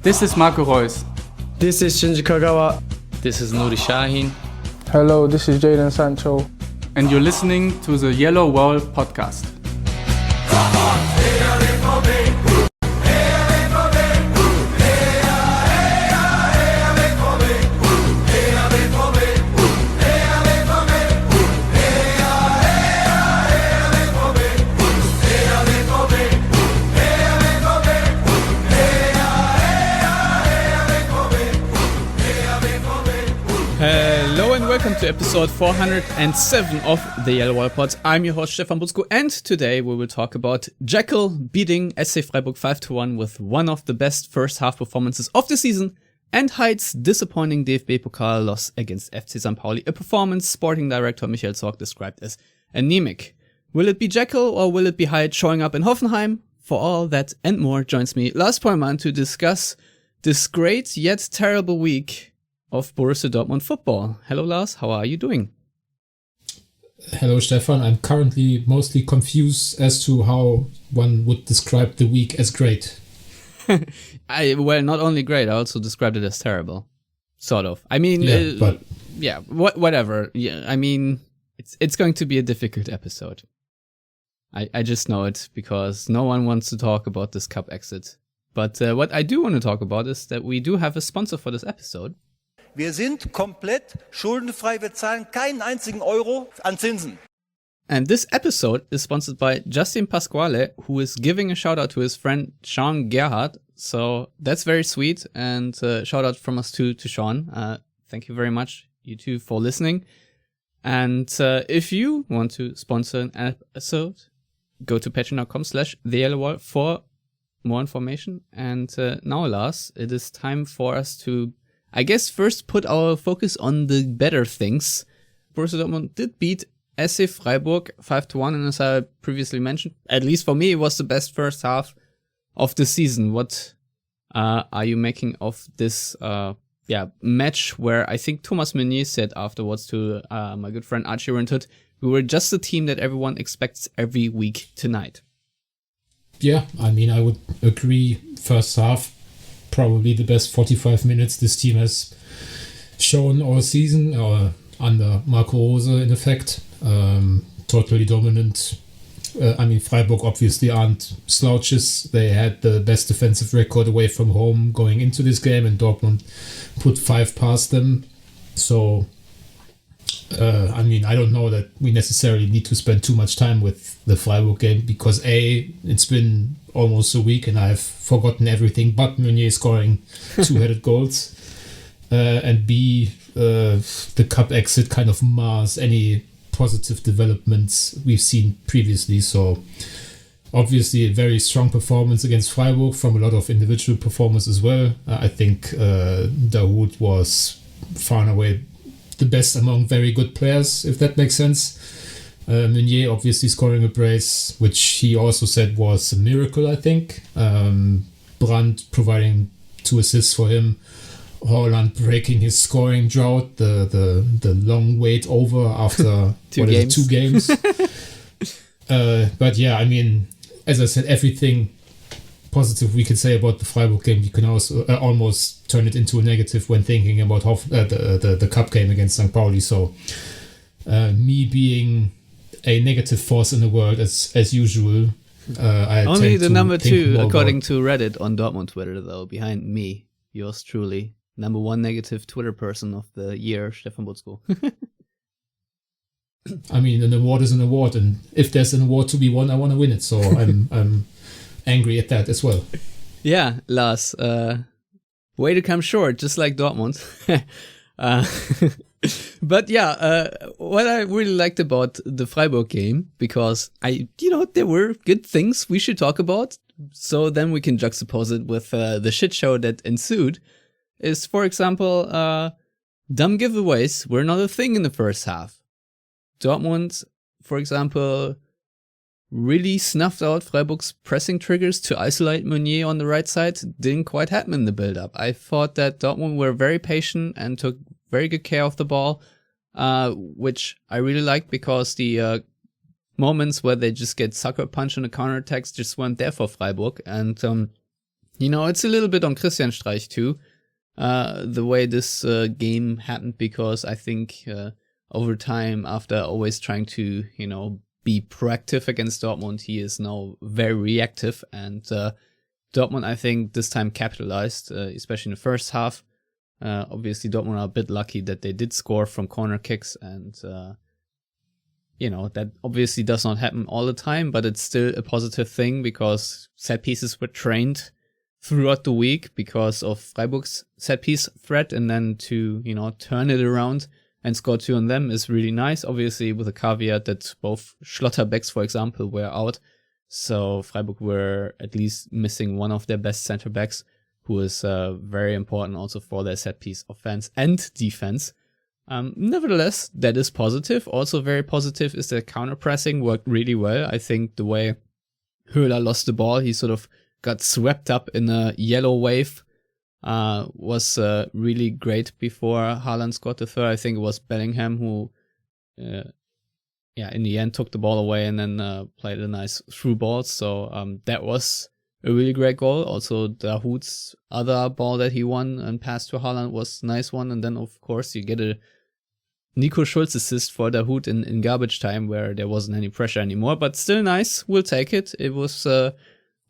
This is Marco Reus. This is Shinji Kagawa. This is Nuri Shahin. Hello, this is Jadon Sancho. And you're listening to the Yellowwallpod. Hello and welcome to episode 407 of the Yellowwallpod. I'm your host Stefan Butzko, and today we will talk about Jekyll beating SC Freiburg 5-1 with one of the best first half performances of the season, and Heid's disappointing DFB Pokal loss against FC Pauli, a performance sporting director Michael Zorc described as anemic. Will it be Jekyll or will it be Heid showing up in Hoffenheim? For all that and more joins me Lars Pollmann to discuss this great yet terrible week of Borussia Dortmund football. Hello Lars, how are you doing? Hello Stefan, I'm currently mostly confused as to how one would describe the week as great. Well, not only great, I also described it as terrible. Sort of. I mean, whatever. Yeah, I mean, it's going to be a difficult episode. I just know it because no one wants to talk about this cup exit. But what I do want to talk about is that we do have a sponsor for this episode. Wir sind komplett schuldenfrei, wir zahlen keinen einzigen Euro an Zinsen. And this episode is sponsored by Justin Pasquale, who is giving a shout out to his friend Sean Gerhardt. So that's very sweet, and shout out from us to Sean. Thank you very much, you two, for listening. And if you want to sponsor an episode, go to patreon.com/theyellowwall for more information. And now, Lars, it is time for us to, I guess, first put our focus on the better things. Borussia Dortmund did beat SC Freiburg 5-1, and as I previously mentioned, at least for me, it was the best first half of the season. What are you making of this match where I think Thomas Meunier said afterwards to my good friend Archie Rentut, we were just the team that everyone expects every week tonight? Yeah, I mean, I would agree. First half, probably the best 45 minutes this team has shown all season, or under Marco Rose in effect. Totally dominant. I mean, Freiburg obviously aren't slouches. They had the best defensive record away from home going into this game, and Dortmund put 5 past them. So, I mean, I don't know that we necessarily need to spend too much time with the Freiburg game because A, it's been almost a week and I've forgotten everything but Meunier scoring 2-headed goals. And B, the cup exit kind of mars any positive developments we've seen previously. So obviously a very strong performance against Freiburg from a lot of individual performers as well. I think Dahoud was far and away the best among very good players, if that makes sense. Meunier obviously scoring a brace, which he also said was a miracle, I think. Brandt providing 2 assists for him. Haaland breaking his scoring drought, the long wait over after 2 games. But yeah, I mean, as I said, everything positive we can say about the Freiburg game, you can also almost turn it into a negative when thinking about the cup game against St. Pauli. So me being a negative force in the world as usual, I only the number 2 according to Reddit on Dortmund Twitter, though, behind me, yours truly, number 1 negative Twitter person of the year, Stefan Butzko. I mean, an award is an award, and if there's an award to be won, I want to win it. So I'm angry at that as well. Yeah, Lars, way to come short, just like Dortmund. But yeah, what I really liked about the Freiburg game, because there were good things we should talk about, so then we can juxtapose it with the shit show that ensued, is, for example, dumb giveaways were not a thing in the first half. Dortmund, for example, really snuffed out Freiburg's pressing triggers to isolate Meunier on the right side. Didn't quite happen in the build-up. I thought that Dortmund were very patient and took very good care of the ball, which I really liked, because the moments where they just get sucker punched on the counterattacks just weren't there for Freiburg. And It's a little bit on Christian Streich too, the way this game happened, because I think over time, after always trying to, be proactive against Dortmund, he is now very reactive, and Dortmund, I think, this time capitalized, especially in the first half. Obviously, Dortmund are a bit lucky that they did score from corner kicks, and that obviously does not happen all the time, but it's still a positive thing because set pieces were trained throughout the week because of Freiburg's set piece threat, and then to, turn it around and score 2 on them is really nice, obviously with a caveat that both Schlotterbecks, for example, were out. So Freiburg were at least missing one of their best center backs, who is very important also for their set piece offense and defense. Nevertheless, that is positive. Also very positive is that counter pressing worked really well. I think the way Höhler lost the ball, he sort of got swept up in a yellow wave, was really great before Haaland scored the third. I think it was Bellingham who, in the end took the ball away and then played a nice through ball. So that was a really great goal. Also, Dahoud's other ball that he won and passed to Haaland was a nice one. And then, of course, you get a Nico Schulz assist for Dahoud in garbage time where there wasn't any pressure anymore. But still nice. We'll take it. It was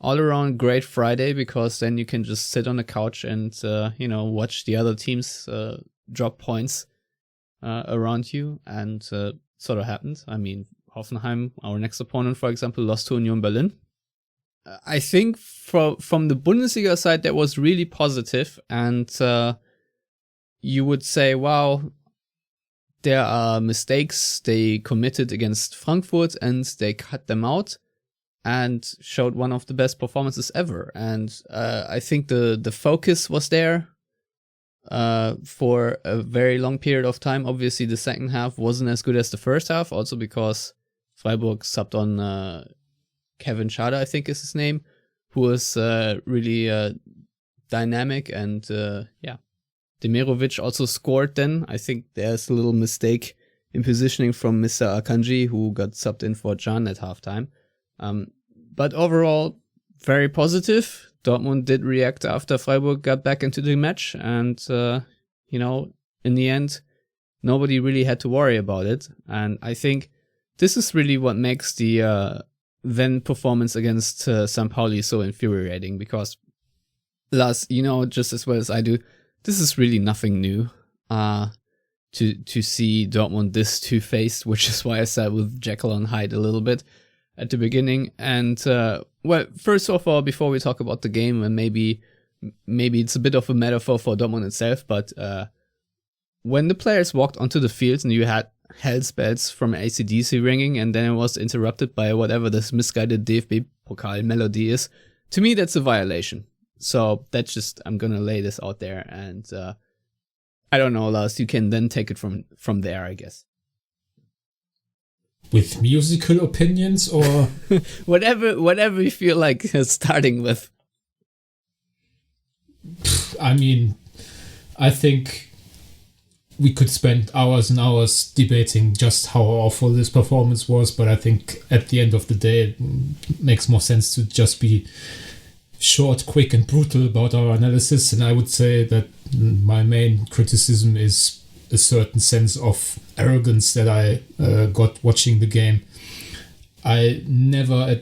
all around great Friday, because then you can just sit on the couch and, watch the other teams drop points around you. And sort of happened. I mean, Hoffenheim, our next opponent, for example, lost to Union Berlin. I think from the Bundesliga side, that was really positive. And you would say, wow, there are mistakes they committed against Frankfurt and they cut them out and showed one of the best performances ever. And I think the focus was there for a very long period of time. Obviously, the second half wasn't as good as the first half, also because Freiburg subbed on Kevin Schade, I think is his name, who was really dynamic. And Demirovic also scored then. I think there's a little mistake in positioning from Mr. Akanji, who got subbed in for Can at halftime. But overall, very positive. Dortmund did react after Freiburg got back into the match. And, in the end, nobody really had to worry about it. And I think this is really what makes the then performance against St. Pauli so infuriating, because Lars, just as well as I do, this is really nothing new to see Dortmund this two-faced, which is why I said with Jekyll and Hyde a little bit at the beginning. And first of all, before we talk about the game, and maybe it's a bit of a metaphor for Dortmund itself, but when the players walked onto the field and you had Hell's bells from AC/DC ringing, and then it was interrupted by whatever this misguided DFB Pokal melody is, to me that's a violation. So that's just, I'm gonna lay this out there, and I don't know, Lars, you can then take it from there, I guess. With musical opinions or whatever you feel like starting with. I mean, I think we could spend hours and hours debating just how awful this performance was, but I think at the end of the day, it makes more sense to just be short, quick, and brutal about our analysis. And I would say that my main criticism is a certain sense of arrogance that I got watching the game. I never,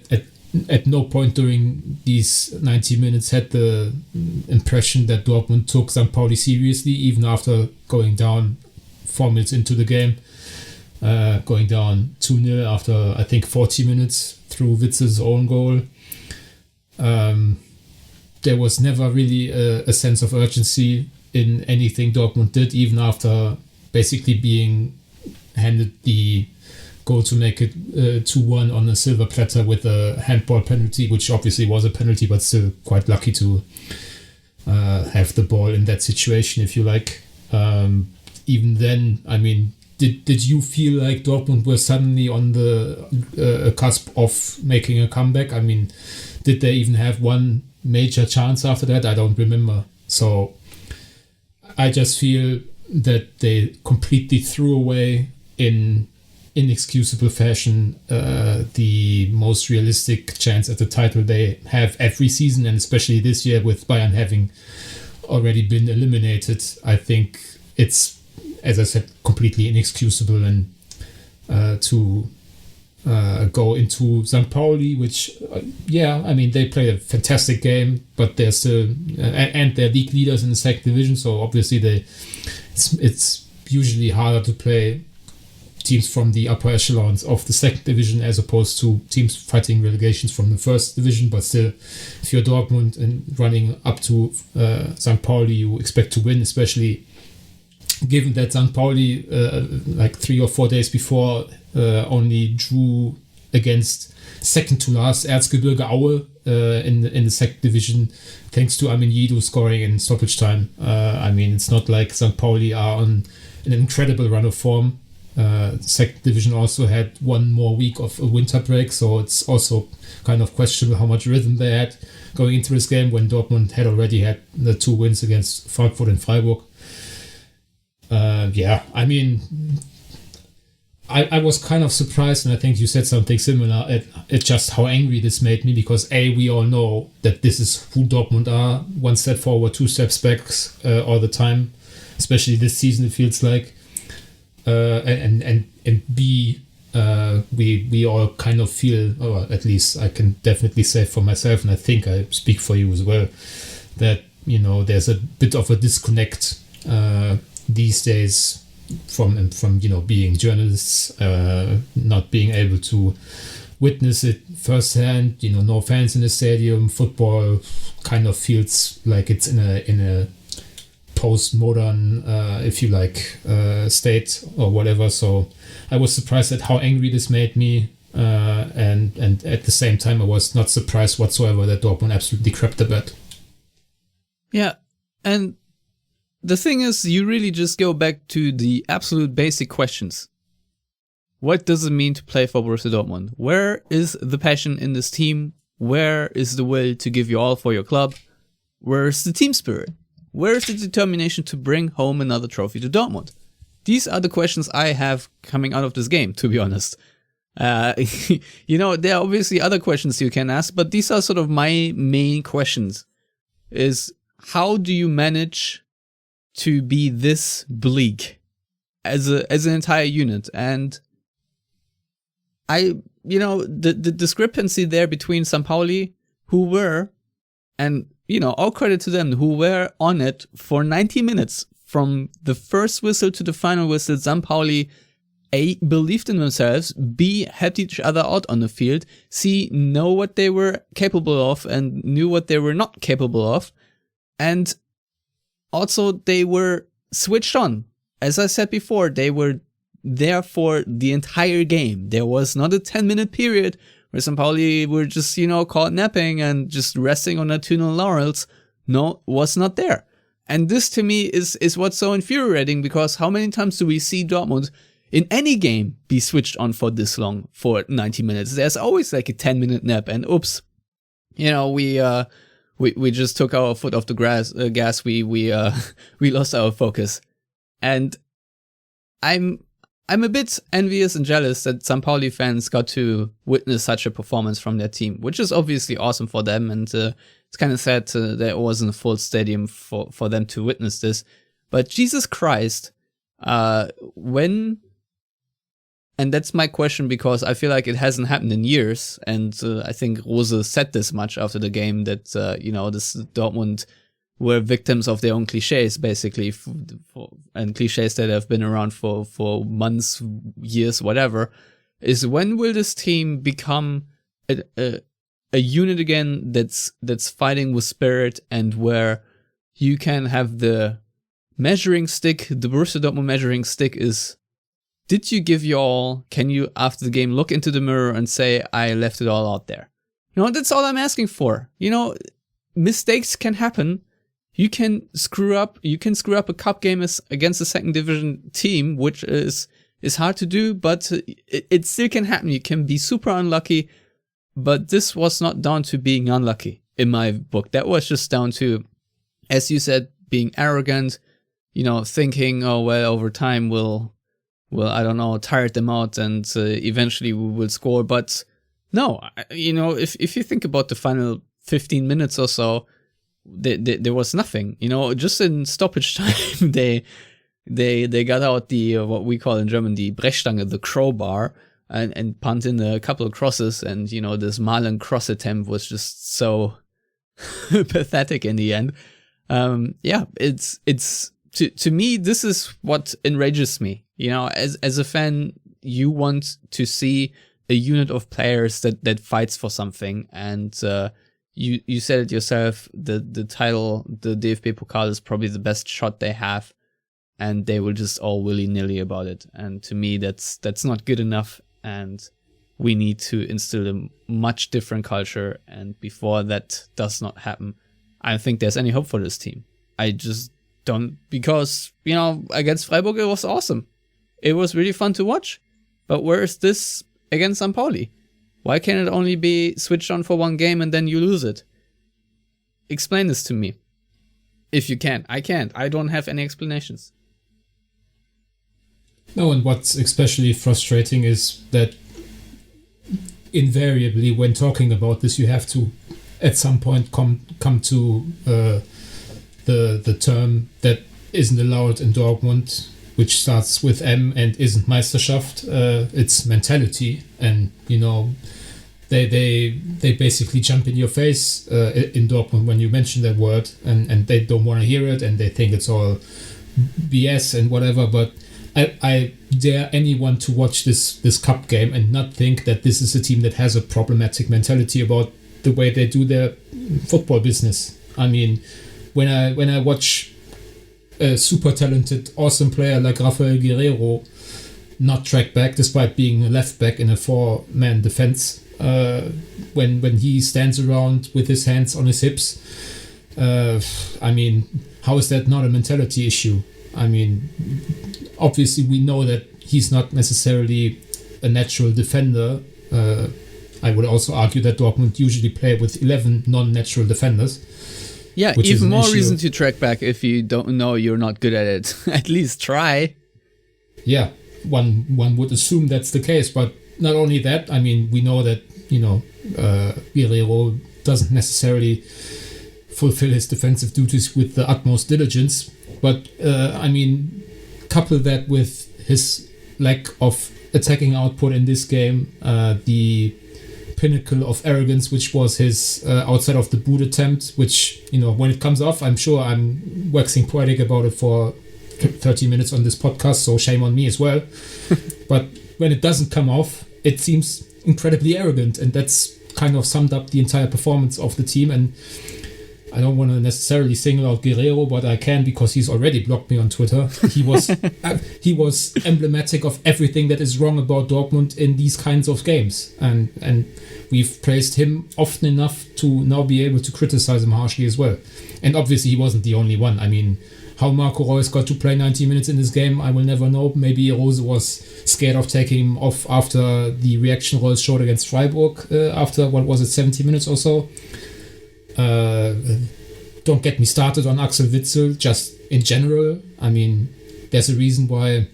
at no point during these 90 minutes, had the impression that Dortmund took St. Pauli seriously, even after going down 4 minutes into the game, going down 2-0 after, I think, 40 minutes through Witz's own goal. There was never really a sense of urgency in anything Dortmund did, even after basically being handed the goal to make it 2-1 on a silver platter with a handball penalty, which obviously was a penalty, but still quite lucky to have the ball in that situation, if you like. Even then, I mean, did you feel like Dortmund were suddenly on the cusp of making a comeback? I mean, did they even have one major chance after that? I don't remember. So I just feel that they completely threw away in inexcusable fashion the most realistic chance at the title they have every season, and especially this year with Bayern having already been eliminated. I think it's, as I said, completely inexcusable, and to go into St. Pauli, which, they played a fantastic game, but they're still, and they're league leaders in the second division, so obviously it's usually harder to play teams from the upper echelons of the second division as opposed to teams fighting relegations from the first division. But still, if you're Dortmund and running up to St. Pauli, you expect to win, especially given that St. Pauli, like 3 or 4 days before, only drew against second to last Erzgebirge Aue in the second division, thanks to Armin Yidu scoring in stoppage time. It's not like St. Pauli are on an incredible run of form. Second division also had 1 more week of a winter break, so it's also kind of questionable how much rhythm they had going into this game when Dortmund had already had the 2 wins against Frankfurt and Freiburg. I was kind of surprised, and I think you said something similar, at just how angry this made me, because we all know that this is who Dortmund are, 1 step forward, 2 steps back all the time, especially this season it feels like. And B, we all kind of feel, or at least I can definitely say for myself, and I think I speak for you as well, that there's a bit of a disconnect these days from being journalists, not being able to witness it firsthand. No fans in the stadium. Football kind of feels like it's in a post-modern, if you like, state or whatever. So I was surprised at how angry this made me, and at the same time I was not surprised whatsoever that Dortmund absolutely crapped the bed. Yeah, and the thing is, you really just go back to the absolute basic questions. What does it mean to play for Borussia Dortmund? Where is the passion in this team? Where is the will to give you all for your club? Where is the team spirit? Where is the determination to bring home another trophy to Dortmund? These are the questions I have coming out of this game, to be honest. There are obviously other questions you can ask, but these are sort of my main questions. Is how do you manage to be this bleak as an entire unit? And the discrepancy there between St. Pauli, who were, and all credit to them, who were on it for 90 minutes from the first whistle to the final whistle. St. Pauli, A, believed in themselves, B, helped each other out on the field, C, know what they were capable of and knew what they were not capable of, and also they were switched on. As I said before, they were there for the entire game. There was not a 10-minute period where St. Pauli were just, caught napping and just resting on their 2-0 laurels. No, was not there. And this to me is what's so infuriating, because how many times do we see Dortmund in any game be switched on for this long, for 90 minutes? There's always like a 10-minute nap, and oops, we just took our foot off the gas. We lost our focus. And I'm a bit envious and jealous that St. Pauli fans got to witness such a performance from their team, which is obviously awesome for them. And it's kind of sad that it wasn't a full stadium for them to witness this. But Jesus Christ, and that's my question, because I feel like it hasn't happened in years. And I think Rose said this much after the game, that, this Dortmund were victims of their own cliches, basically, and cliches that have been around for months, years, whatever, is when will this team become a unit again that's fighting with spirit, and where you can have the measuring stick, the Borussia Dortmund measuring stick is, did you give your all? Can you, after the game, look into the mirror and say, I left it all out there? That's all I'm asking for. Mistakes can happen. You can screw up a cup game against a second division team, which is hard to do, but it still can happen. You can be super unlucky, but this was not down to being unlucky in my book. That was just down to, as you said, being arrogant, thinking, oh, well, over time we'll I don't know, tired them out and eventually we will score. But no, if you think about the final 15 minutes or so, there was nothing. Just in stoppage time, they got out the what we call in German the Brechstange, the crowbar, and punt in a couple of crosses. And this Malen cross attempt was just so pathetic in the end. It's to me, this is what enrages me. As a fan, you want to see a unit of players that fights for something. And you said it yourself, the title, the DFB Pokal is probably the best shot they have, and they will just all willy-nilly about it. And to me, that's not good enough, and we need to instill a much different culture. And before that does not happen, I don't think there's any hope for this team. I just don't, because, against Freiburg, it was awesome. It was really fun to watch. But where is this against Pauli? Why can't it only be switched on for one game and then you lose it? Explain this to me. If you can. I can't. I don't have any explanations. No, and what's especially frustrating is that invariably when talking about this, you have to at some point come to the term that isn't allowed in Dortmund, which starts with M and isn't Meisterschaft. It's mentality, and they basically jump in your face in Dortmund when you mention that word, and they don't want to hear it, and they think it's all BS and whatever. But I dare anyone to watch this cup game and not think that this is a team that has a problematic mentality about the way they do their football business. I mean, when I watch a super talented, awesome player like Rafael Guerreiro not track back despite being a left back in a 4-man defense, when he stands around with his hands on his hips, I mean, how is that not a mentality issue? I mean, obviously we know that he's not necessarily a natural defender. I would also argue that Dortmund usually play with 11 non-natural defenders. Yeah, even more reason to track back if you don't know you're not good at it. At least try. Yeah, one would assume that's the case, but not only that, I mean, we know that, Guerreiro doesn't necessarily fulfill his defensive duties with the utmost diligence, but, I mean, couple that with his lack of attacking output in this game, the pinnacle of arrogance, which was his outside of the boot attempt, which, when it comes off, I'm sure I'm waxing poetic about it for 30 minutes on this podcast, so shame on me as well. But when it doesn't come off, it seems incredibly arrogant, and that's kind of summed up the entire performance of the team. And I don't want to necessarily single out Guerreiro, but I can because he's already blocked me on Twitter. He was emblematic of everything that is wrong about Dortmund in these kinds of games, and we've praised him often enough to now be able to criticize him harshly as well. And obviously he wasn't the only one. I mean, how Marco Reus got to play 90 minutes in this game, I will never know. Maybe Rose was scared of taking him off after the reaction Reus showed against Freiburg after, 70 minutes or so. Don't get me started on Axel Witsel, just in general. I mean, there's a reason why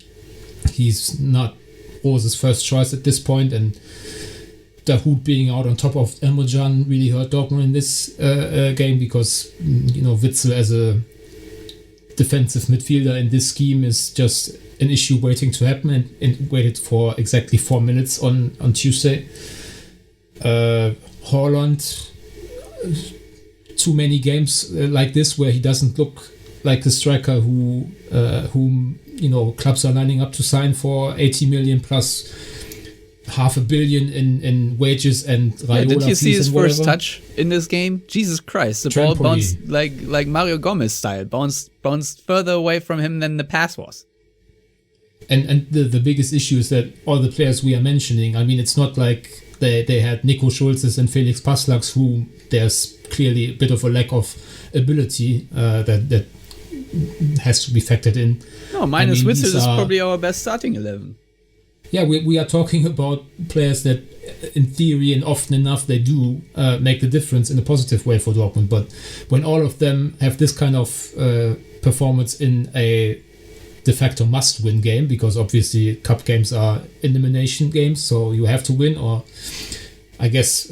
he's not Rose's first choice at this point, and Dahoud being out on top of Emrecan really hurt Dortmund in this game, because Witsel as a defensive midfielder in this scheme is just an issue waiting to happen, and waited for exactly 4 minutes on Tuesday. Haaland, too many games like this where he doesn't look like the striker whom clubs are lining up to sign for 80 million plus $500 million in wages and Raiola. Did you see his first touch in this game? Jesus Christ, the ball bounced like Mario Gomez style, bounced further away from him than the pass was. And the biggest issue is that all the players we are mentioning, I mean, it's not like they had Nico Schulzes and Felix Paslaks, who there's clearly a bit of a lack of ability that has to be factored in. No, minus Witsel is probably our best starting 11. Yeah, we are talking about players that, in theory and often enough, they do make the difference in a positive way for Dortmund. But when all of them have this kind of performance in a de facto must-win game, because obviously cup games are elimination games, so you have to win, or I guess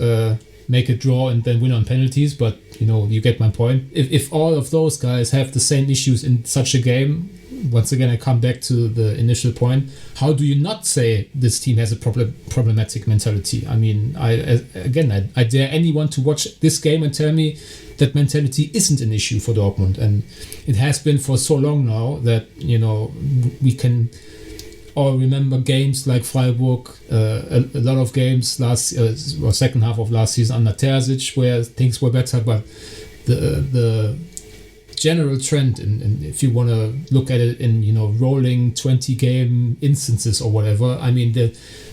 make a draw and then win on penalties. But you get my point. If all of those guys have the same issues in such a game, once again I come back to the initial point, how do you not say this team has a problematic mentality? I mean, I dare anyone to watch this game and tell me that mentality isn't an issue for Dortmund, and it has been for so long now that we can all remember games like Freiburg, a lot of games or second half of last season under Terzic where things were better, but the general trend, and if you want to look at it in rolling 20 game instances or whatever, I mean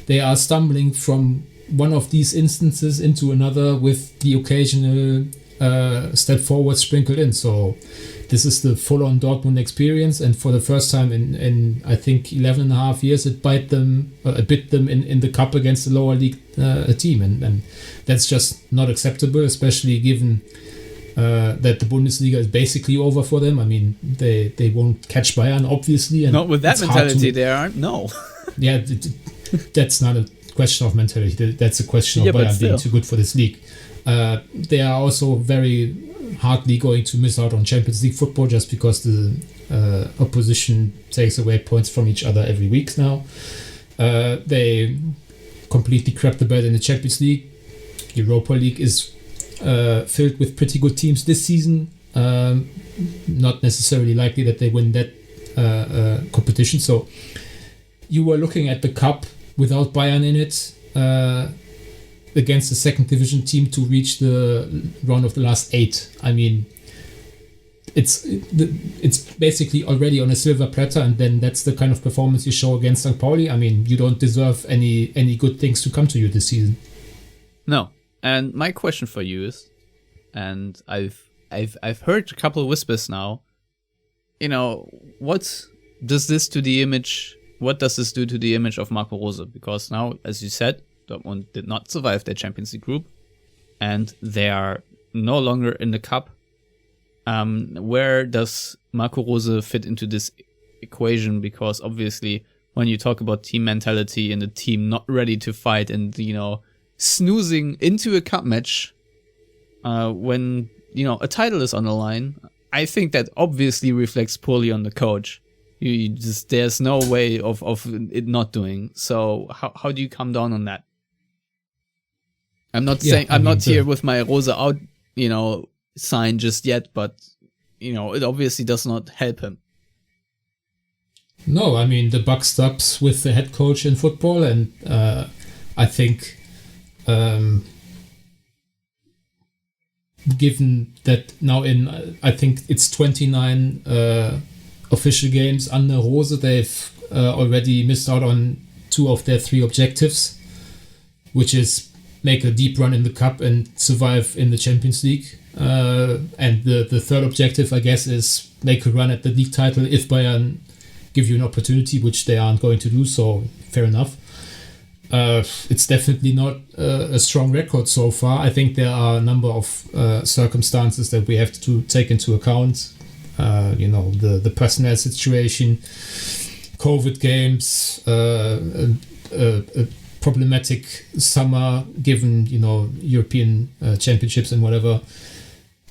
they are stumbling from one of these instances into another with the occasional step forward sprinkled in. So this is the full-on Dortmund experience, and for the first time in I think 11 and a half years, it bit them in the cup against a lower league team, and that's just not acceptable, especially given that the Bundesliga is basically over for them. I mean, they won't catch Bayern, obviously. And not with that mentality, they aren't. No. Yeah, that's not a question of mentality. That's a question of Bayern being too good for this league. They are also very hardly going to miss out on Champions League football just because the opposition takes away points from each other every week now. They completely crapped the bed in the Champions League. Europa League is filled with pretty good teams this season. Not necessarily likely that they win that competition. So you were looking at the cup without Bayern in it, against the second division team to reach the round of the last 8. I mean, it's basically already on a silver platter, and then that's the kind of performance you show against St. Pauli. I mean, you don't deserve any good things to come to you this season. No. And my question for you is, and I've heard a couple of whispers now, what does this do to the image of Marco Rose? Because now, as you said, Dortmund did not survive their Champions League group, and they are no longer in the cup. Where does Marco Rose fit into this equation? Because obviously, when you talk about team mentality and the team not ready to fight, and snoozing into a cup match when a title is on the line, I think that obviously reflects poorly on the coach. There's no way of it not doing. So how do you come down on that? I'm not saying I'm not here with my Rosa out, sign just yet, but it obviously does not help him. No, I mean the buck stops with the head coach in football, and I think given that now I think it's 29 official games under Rose, they've already missed out on 2 of their 3 objectives, which is make a deep run in the cup and survive in the Champions League. And the third objective, I guess, is make a run at the league title if Bayern give you an opportunity, which they aren't going to do, so fair enough. It's definitely not a strong record so far. I think there are a number of circumstances that we have to take into account. The personnel situation, COVID games, problematic summer given European championships and whatever.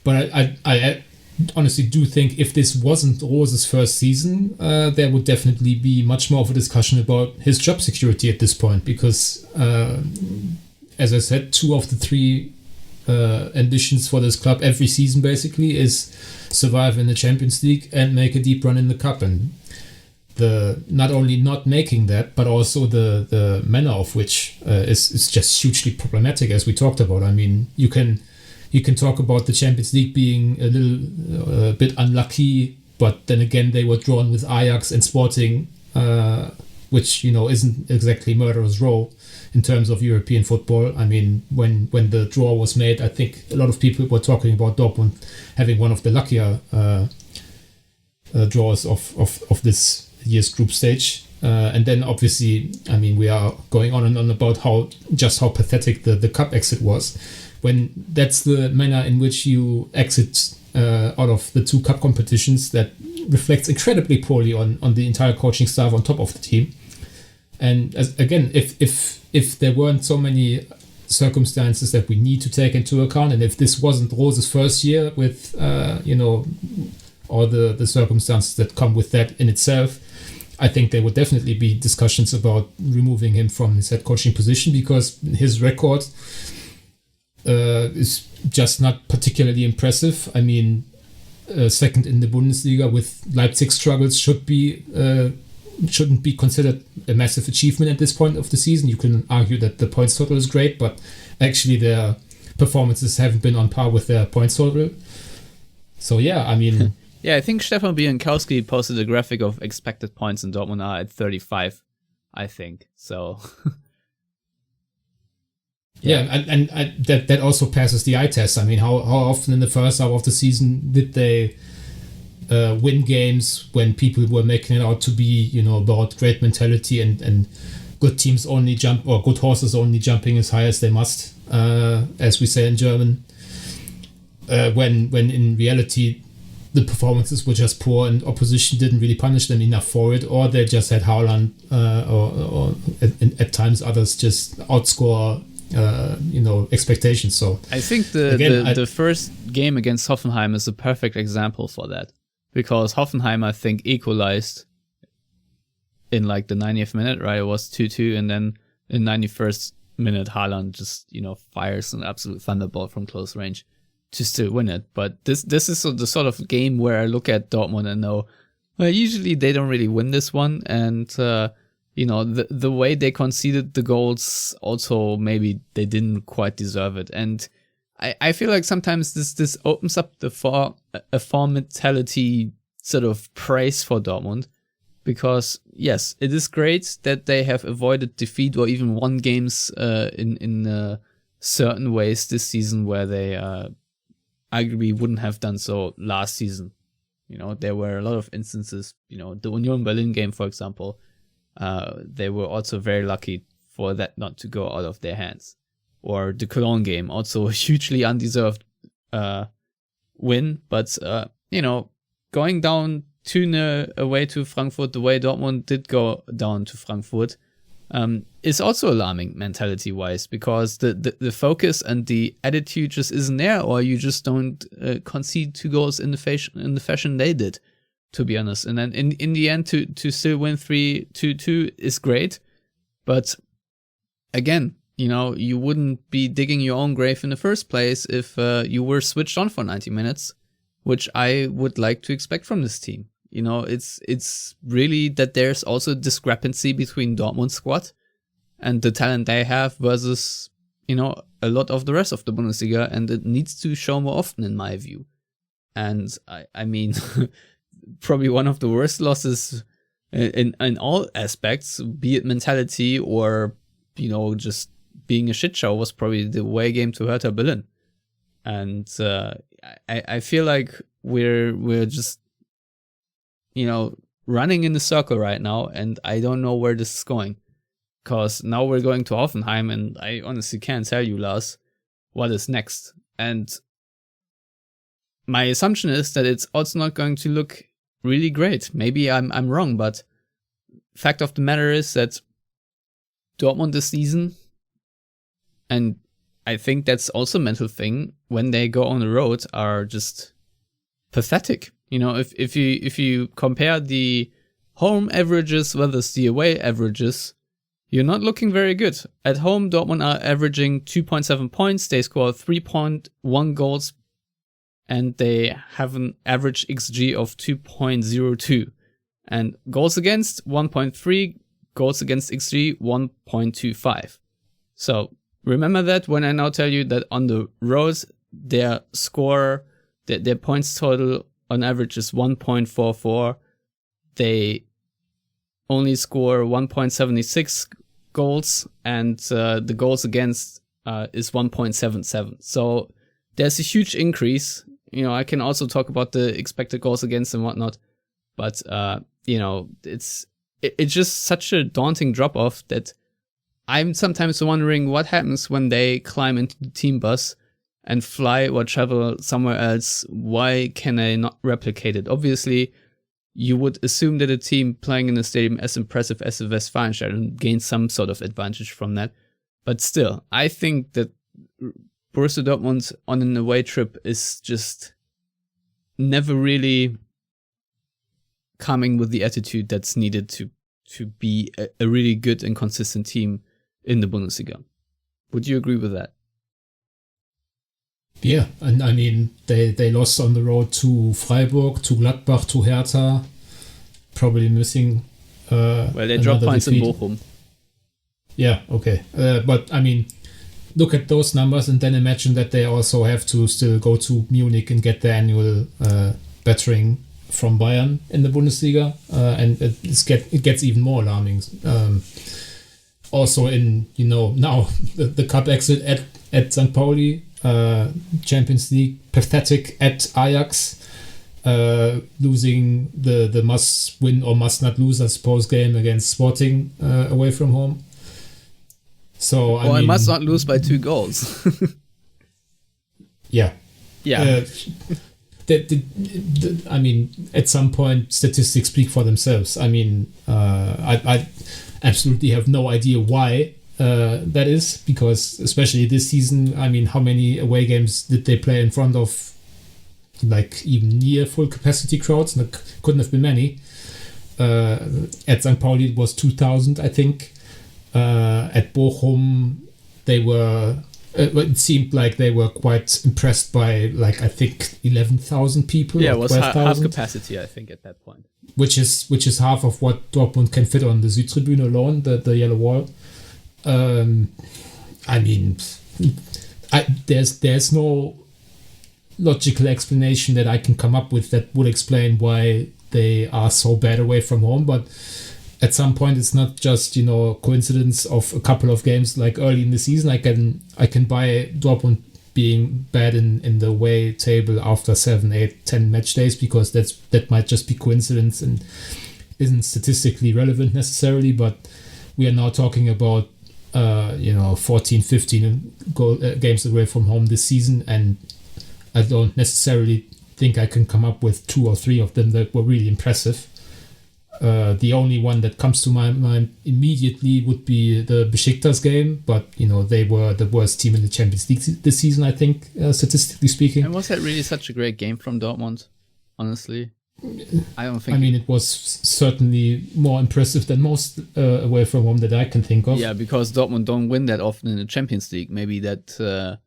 But I honestly do think if this wasn't Rose's first season, there would definitely be much more of a discussion about his job security at this point, because as I said, 2 of the 3 ambitions for this club every season basically is survive in the Champions League and make a deep run in the cup, and not only not making that, but also the manner of which is just hugely problematic, as we talked about. I mean, you can talk about the Champions League being a little bit unlucky, but then again they were drawn with Ajax and Sporting, which isn't exactly murderer's row in terms of European football. I mean, when the draw was made, I think a lot of people were talking about Dortmund having one of the luckier draws of this year's group stage. And then obviously, I mean, we are going on and on about how pathetic the cup exit was. When that's the manner in which you exit out of the 2 cup competitions, that reflects incredibly poorly on the entire coaching staff on top of the team. And if there weren't so many circumstances that we need to take into account, and if this wasn't Rose's first year with all the circumstances that come with that in itself, I think there would definitely be discussions about removing him from his head coaching position, because his record is just not particularly impressive. I mean, second in the Bundesliga with Leipzig struggles shouldn't be considered a massive achievement at this point of the season. You can argue that the points total is great, but actually their performances haven't been on par with their points total. So yeah, I mean... Yeah, I think Stefan Bienkowski posted a graphic of expected points in Dortmund are at 35, I think. So... Yeah, and that also passes the eye test. I mean, how often in the first half of the season did they win games when people were making it out to be, about great mentality and good teams only jump, or good horses only jumping as high as they must, as we say in German, when in reality the performances were just poor and opposition didn't really punish them enough for it, or they just had Haaland or at times others just outscore expectations. So I think the first game against Hoffenheim is a perfect example for that, because Hoffenheim, I think, equalized in like the 90th minute, right? It was 2-2, and then in 91st minute Haaland just fires an absolute thunderbolt from close range to still win it. But this is the sort of game where I look at Dortmund and know, well, usually they don't really win this one, and the way they conceded the goals, also maybe they didn't quite deserve it. And I feel like sometimes this opens up a form mentality sort of praise for Dortmund, because yes, it is great that they have avoided defeat or even won games in certain ways this season where they arguably wouldn't have done so last season. There were a lot of instances, the Union Berlin game, for example. They were also very lucky for that not to go out of their hands. Or the Cologne game, also a hugely undeserved win. But, going down 2-0 away to Frankfurt, the way Dortmund did go down to Frankfurt, is also alarming mentality-wise, because the focus and the attitude just isn't there, or you just don't concede 2 goals in the fashion they did, to be honest. And then in the end, to still win 3-2 is great. But again, you wouldn't be digging your own grave in the first place if you were switched on for 90 minutes, which I would like to expect from this team. It's really that there's also discrepancy between Dortmund's squad and the talent they have versus, a lot of the rest of the Bundesliga, and it needs to show more often, in my view. And I mean... probably one of the worst losses in all aspects, be it mentality or, just being a shit show, was probably the away game to Hertha Berlin. And I feel like we're just, running in the circle right now, and I don't know where this is going. Because now we're going to Hoffenheim, and I honestly can't tell you, Lars, what is next. And my assumption is that it's also not going to look really great. Maybe I'm wrong, but fact of the matter is that Dortmund this season, and I think that's also a mental thing, when they go on the road, are just pathetic. If you compare the home averages versus the away averages, you're not looking very good. At home, Dortmund are averaging 2.7 points. They score 3.1 goals, and they have an average XG of 2.02. And goals against, 1.3. Goals against XG, 1.25. So remember that when I now tell you that on the roads, their points total on average is 1.44. They only score 1.76 goals, and the goals against is 1.77. So there's a huge increase. I can also talk about the expected goals against and whatnot, but it's just such a daunting drop off that I'm sometimes wondering what happens when they climb into the team bus and fly or travel somewhere else. Why can they not replicate it? Obviously, you would assume that a team playing in a stadium as impressive as the Westfalenstadion gains some sort of advantage from that. But still, I think that Borussia Dortmund on an away trip is just never really coming with the attitude that's needed to be a really good and consistent team in the Bundesliga. Would you agree with that? Yeah, and I mean, they lost on the road to Freiburg, to Gladbach, to Hertha, probably missing. Well, they dropped points in Bochum. Yeah, okay. But I mean, look at those numbers and then imagine that they also have to still go to Munich and get the annual battering from Bayern in the Bundesliga. And it gets even more alarming. Also in, now the cup exit at St. Pauli, Champions League, pathetic at Ajax, losing the must win or must not lose, I suppose, game against Sporting away from home. So I must not lose by 2 goals. Yeah. Yeah. I mean, at some point, statistics speak for themselves. I mean, I absolutely have no idea why that is, because especially this season, I mean, how many away games did they play in front of like even near full capacity crowds? And it couldn't have been many. At St. Pauli, it was 2,000, I think. At Bochum, they were. It seemed like they were quite impressed by, like, I think 11,000 people. Yeah, it was half capacity, I think, at that point. Which is half of what Dortmund can fit on the Südtribüne alone, the yellow wall. I mean, there's no logical explanation that I can come up with that would explain why they are so bad away from home, but at some point it's not just coincidence of a couple of games like early in the season. I can buy Dortmund being bad in the away table after 7, 8, 10 match days, because that might just be coincidence and isn't statistically relevant necessarily. But we are now talking about 14, 15 games away from home this season, and I don't necessarily think I can come up with 2 or 3 of them that were really impressive. The only one that comes to my mind immediately would be the Besiktas game, but they were the worst team in the Champions League this season, I think, statistically speaking. And was that really such a great game from Dortmund? Honestly, I don't think. I mean, it was certainly more impressive than most away from home that I can think of. Yeah, because Dortmund don't win that often in the Champions League. Maybe that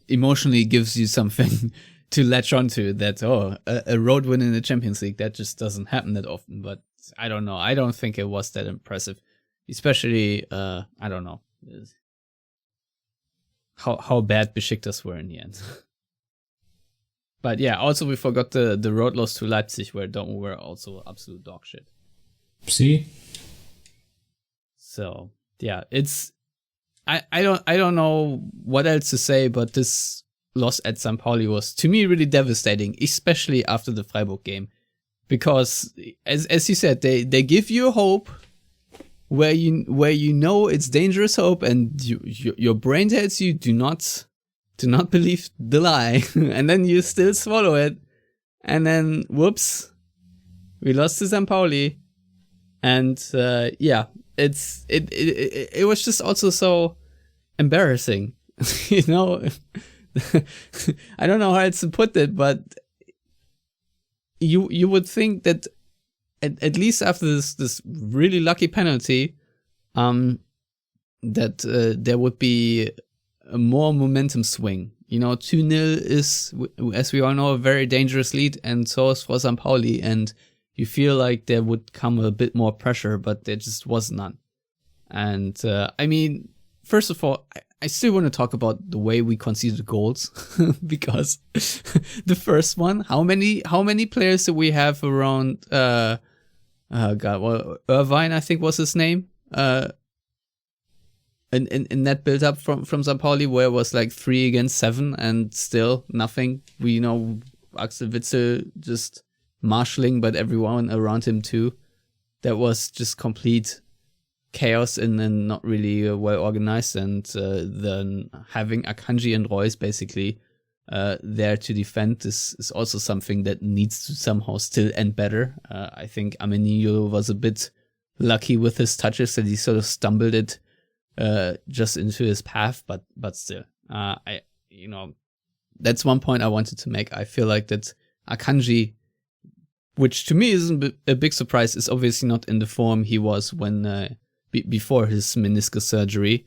emotionally gives you something to latch onto, that a road win in the Champions League, that just doesn't happen that often. But I don't know. I don't think it was that impressive, especially I don't know how bad Besiktas were in the end. But yeah, also we forgot the road loss to Leipzig, where Dortmund were also absolute dog shit. See? So yeah, it's I don't know what else to say, but this loss at St. Pauli was, to me, really devastating, especially after the Freiburg game, because as you said, they give you hope where you know it's dangerous hope, and your brain tells you do not believe the lie, and then you still swallow it, and then whoops, we lost to St. Pauli, and yeah, it was just also so embarrassing, I don't know how else to put it, but you would think that at least after this really lucky penalty, that there would be a more momentum swing. 2-0 is, as we all know, a very dangerous lead, and so is for St. Pauli, and you feel like there would come a bit more pressure, but there just was none. And I mean, first of all, I still want to talk about the way we conceded goals, because the first one, how many players do we have around? Irvine, I think was his name. In that build up from St. Pauli, where it was like 3 against 7 and still nothing. We Axel Witsel just marshalling, but everyone around him too. That was just complete chaos and not really well organized, and then having Akanji and Reus basically there to defend. This is also something that needs to somehow still end better. I think Amenio was a bit lucky with his touches that he sort of stumbled it just into his path, but still, that's one point I wanted to make. I feel like that Akanji, which to me isn't a big surprise, is obviously not in the form he was when before his meniscus surgery.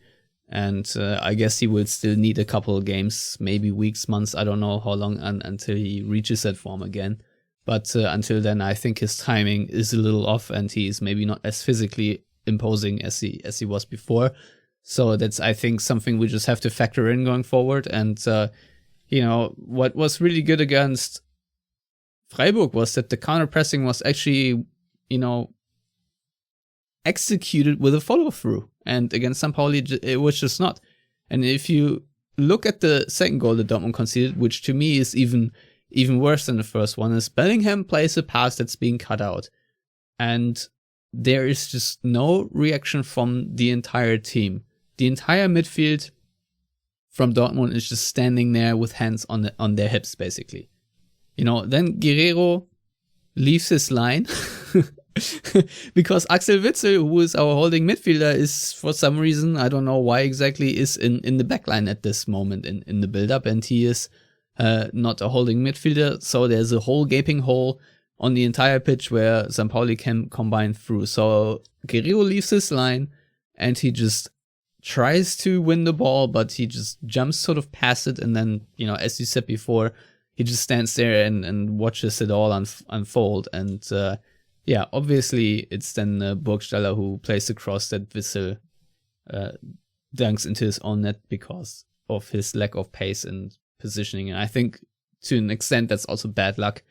And I guess he will still need a couple of games, maybe weeks, months. I don't know how long until he reaches that form again. But until then, I think his timing is a little off, and he's maybe not as physically imposing as he was before. So that's, I think, something we just have to factor in going forward. And what was really good against Freiburg was that the counter pressing was actually, executed with a follow through. And against Pauli, it was just not. And if you look at the second goal that Dortmund conceded, which to me is even worse than the first one, is Bellingham plays a pass that's being cut out. And there is just no reaction from the entire team. The entire midfield from Dortmund is just standing there with hands on their hips, basically. Then Guerrero leaves his line because Axel Witsel, who is our holding midfielder, is for some reason, I don't know why exactly, is in the backline at this moment in the build-up, and he is not a holding midfielder, so there's a whole gaping hole on the entire pitch where Pauli can combine through. So Guerrero leaves his line, and he just tries to win the ball, but he just jumps sort of past it, and then, as you said before, he just stands there and watches it all unfold. And obviously it's then Burgstaller who plays the cross that Witsel dunks into his own net because of his lack of pace and positioning. And I think to an extent that's also bad luck,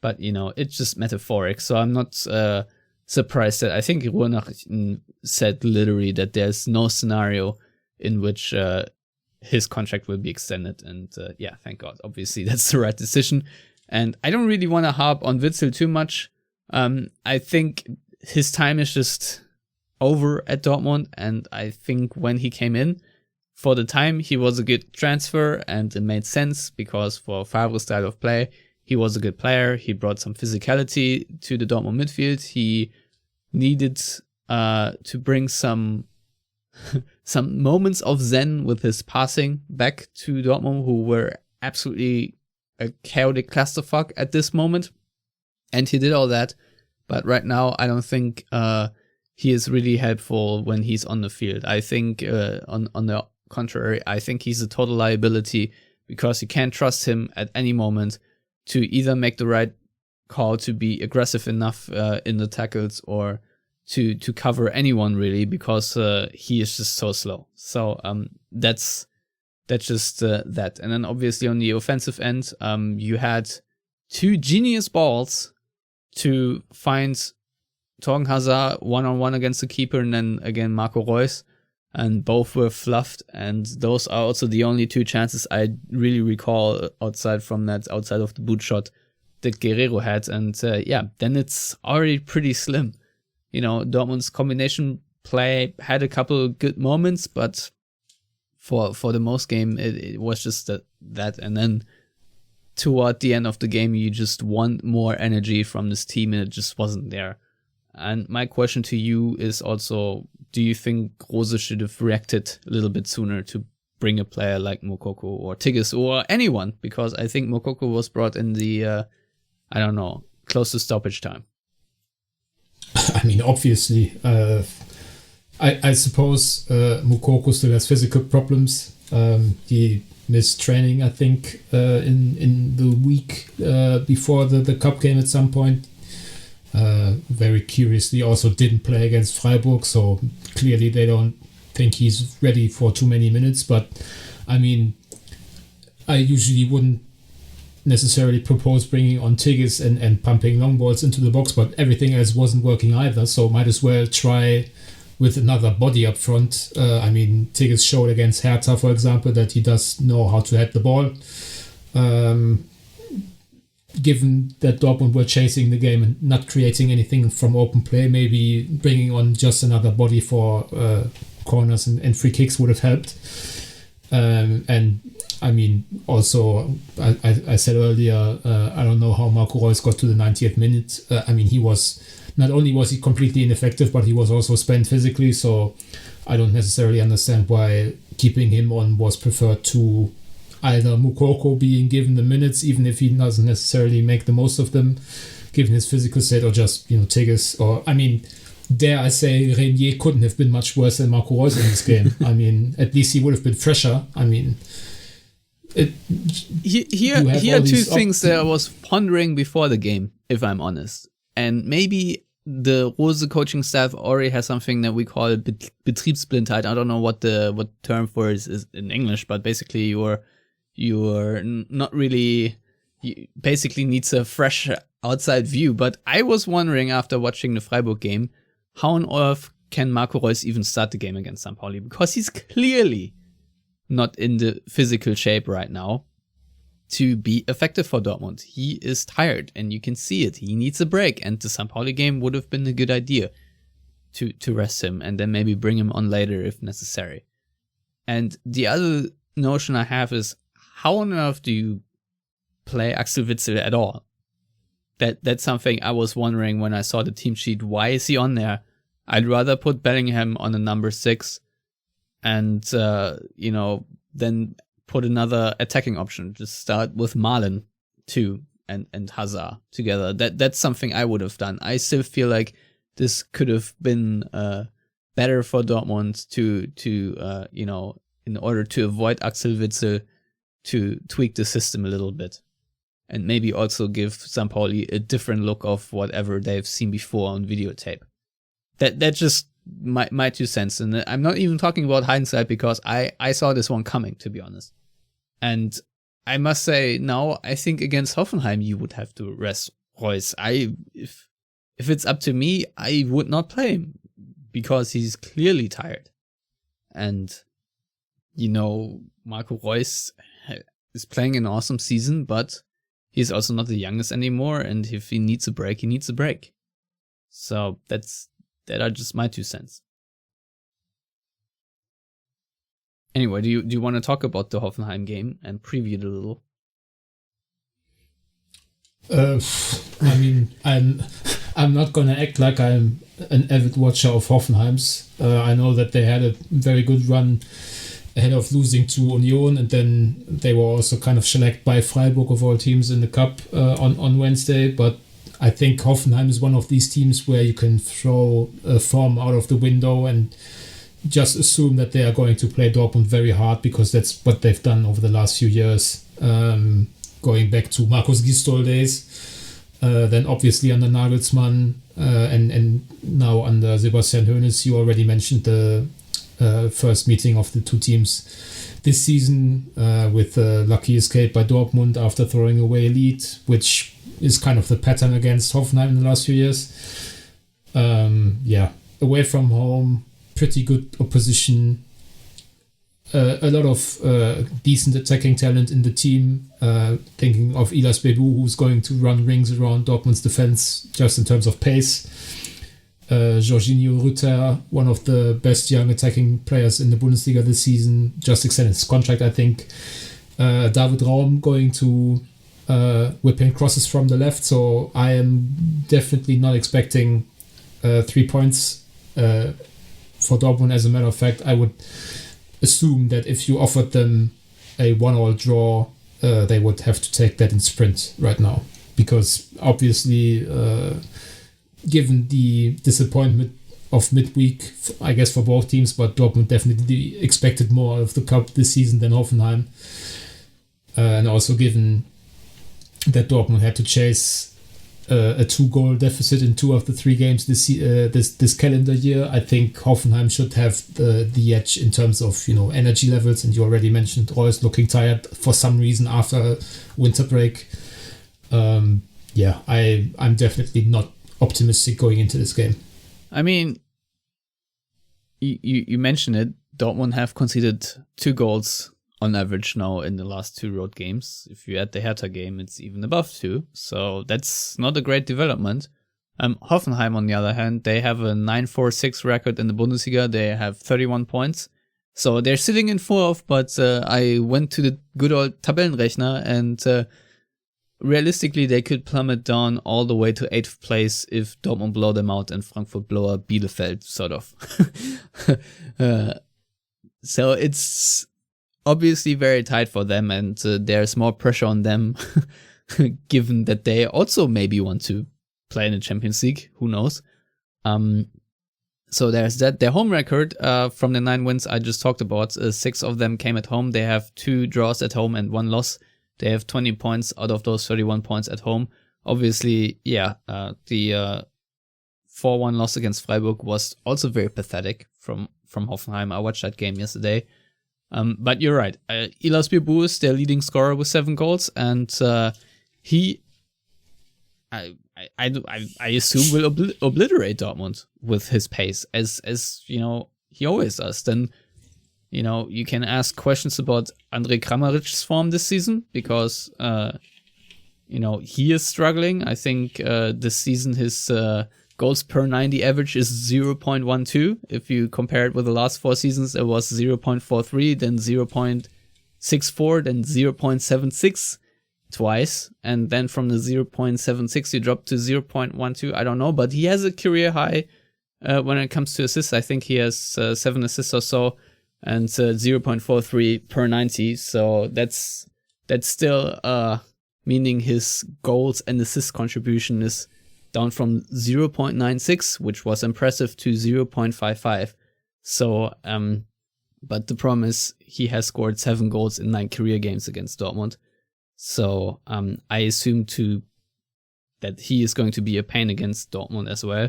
but it's just metaphoric. So I'm not surprised that I think Ruhrnachrichten said literally that there's no scenario in which his contract will be extended. And thank God. Obviously that's the right decision. And I don't really want to harp on Witsel too much. I think his time is just over at Dortmund, and I think when he came in, for the time, he was a good transfer, and it made sense because for Favre's style of play, he was a good player. He brought some physicality to the Dortmund midfield. He needed to bring some moments of zen with his passing back to Dortmund, who were absolutely a chaotic clusterfuck at this moment. And he did all that, but right now I don't think he is really helpful when he's on the field. I think on the contrary, I think he's a total liability because you can't trust him at any moment to either make the right call to be aggressive enough in the tackles or to cover anyone really, because he is just so slow. So that's just that. And then obviously on the offensive end, you had two genius balls to find Torgen Hazard one-on-one against the keeper, and then again Marco Reus, and both were fluffed, and those are also the only two chances I really recall outside of the boot shot that Guerrero had. And then it's already pretty slim. Dortmund's combination play had a couple of good moments, but for the most game it was just that. And then toward the end of the game, you just want more energy from this team, and it just wasn't there. And my question to you is also, do you think Rose should have reacted a little bit sooner to bring a player like Moukoko or Tigges or anyone? Because I think Moukoko was brought in the, close to stoppage time. I mean, obviously, I suppose Moukoko still has physical problems. He missed training, I think, in the week before the cup game at some point. Very curiously, also didn't play against Freiburg, so clearly they don't think he's ready for too many minutes. But I mean, I usually wouldn't necessarily propose bringing on Tigges and pumping long balls into the box, but everything else wasn't working either, so might as well try with another body up front. Tigges showed against Hertha, for example, that he does know how to head the ball. Given that Dortmund were chasing the game and not creating anything from open play, maybe bringing on just another body for corners and free kicks would have helped. And I mean, also, I said earlier, I don't know how Marco Reus got to the 90th minute. I mean, not only was he completely ineffective, but he was also spent physically. So I don't necessarily understand why keeping him on was preferred to either Moukoko being given the minutes, even if he doesn't necessarily make the most of them, given his physical state, or just, Tigges, or, I mean, dare I say, Renier couldn't have been much worse than Marco Reus in this game. I mean, at least he would have been fresher. I mean, here are two things that I was pondering before the game, if I'm honest. And maybe the Rose coaching staff already has something that we call Betriebsblindheit. I don't know what the term for it is in English, but basically you're not really, you basically needs a fresh outside view. But I was wondering after watching the Freiburg game, how on earth can Marco Reus even start the game against St. Pauli? Because he's clearly not in the physical shape right now to be effective for Dortmund. He is tired, and you can see it. He needs a break, and the St. Pauli game would have been a good idea to rest him and then maybe bring him on later if necessary. And the other notion I have is, how on earth do you play Axel Witsel at all? That's something I was wondering when I saw the team sheet. Why is he on there? I'd rather put Bellingham on a number 6 and, then put another attacking option. Just start with Malen too and Hazard together. That's something I would have done. I still feel like this could have been better for Dortmund to in order to avoid Axel Witsel, to tweak the system a little bit. And maybe also give St. Pauli a different look of whatever they've seen before on videotape. That's just my 2 cents. And I'm not even talking about hindsight, because I saw this one coming, to be honest. And I must say, now I think against Hoffenheim you would have to rest Reus. If it's up to me, I would not play him, because he's clearly tired. And Marco Reus is playing an awesome season, but he's also not the youngest anymore, and if he needs a break, he needs a break. So that are just my 2 cents. Anyway, do you want to talk about the Hoffenheim game and preview it a little? I mean, I'm not gonna act like I'm an avid watcher of Hoffenheim's. I know that they had a very good run ahead of losing to Union, and then they were also kind of shellacked by Freiburg of all teams in the cup on Wednesday. But I think Hoffenheim is one of these teams where you can throw a form out of the window and just assume that they are going to play Dortmund very hard, because that's what they've done over the last few years, going back to Markus Gisdol days, then obviously under Nagelsmann, and now under Sebastian Hoeneß. You already mentioned the first meeting of the two teams this season, with a lucky escape by Dortmund after throwing away a lead, which is kind of the pattern against Hoffenheim in the last few years. Away from home, pretty good opposition, a lot of decent attacking talent in the team, thinking of Ilas Bebu, who's going to run rings around Dortmund's defense just in terms of pace. Jorginho Rutter, one of the best young attacking players in the Bundesliga this season, just extended his contract, I think. David Raum going to whip in crosses from the left, so I am definitely not expecting 3 points for Dortmund. As a matter of fact, I would assume that if you offered them a 1-1 draw, they would have to take that in sprint right now, because obviously, given the disappointment of midweek, I guess for both teams, but Dortmund definitely expected more out of the cup this season than Hoffenheim, and also given that Dortmund had to chase a 2-goal deficit in 2 of the 3 games this calendar year, I think Hoffenheim should have the edge in terms of energy levels. And you already mentioned Reus looking tired for some reason after winter break. I'm definitely not optimistic going into this game. I mean, you mentioned it. Dortmund have conceded 2 goals on average now in the last 2 road games. If you add the Hertha game, it's even above 2. So that's not a great development. Hoffenheim, on the other hand, they have a 9-4-6 record in the Bundesliga. They have 31 points. So they're sitting in fourth, but I went to the good old Tabellenrechner, and realistically they could plummet down all the way to 8th place if Dortmund blow them out and Frankfurt blow up Bielefeld, sort of. So it's obviously very tight for them, and there's more pressure on them, given that they also maybe want to play in the Champions League. Who knows? So there's that. Their home record from the 9 wins I just talked about, 6 of them came at home. They have 2 draws at home and 1 loss. They have 20 points out of those 31 points at home. Obviously, the 4-1 loss against Freiburg was also very pathetic from Hoffenheim. I watched that game yesterday. But you're right. Ilas Bibu is their leading scorer with 7 goals, and he, I assume, will obliterate Dortmund with his pace, as you know he always does. Then, you know, you can ask questions about Andrej Kramaric's form this season, because you know, he is struggling. I think this season his goals per 90 average is 0.12. If you compare it with the last 4 seasons, it was 0.43, then 0.64, then 0.76 twice. And then from the 0.76, you drop to 0.12. I don't know, but he has a career high when it comes to assists. I think he has 7 assists or so, and 0.43 per 90. So that's still meaning his goals and assist contribution is down from 0.96, which was impressive, to 0.55. So, but the problem is he has scored 7 goals in 9 career games against Dortmund. So, I assume that he is going to be a pain against Dortmund as well.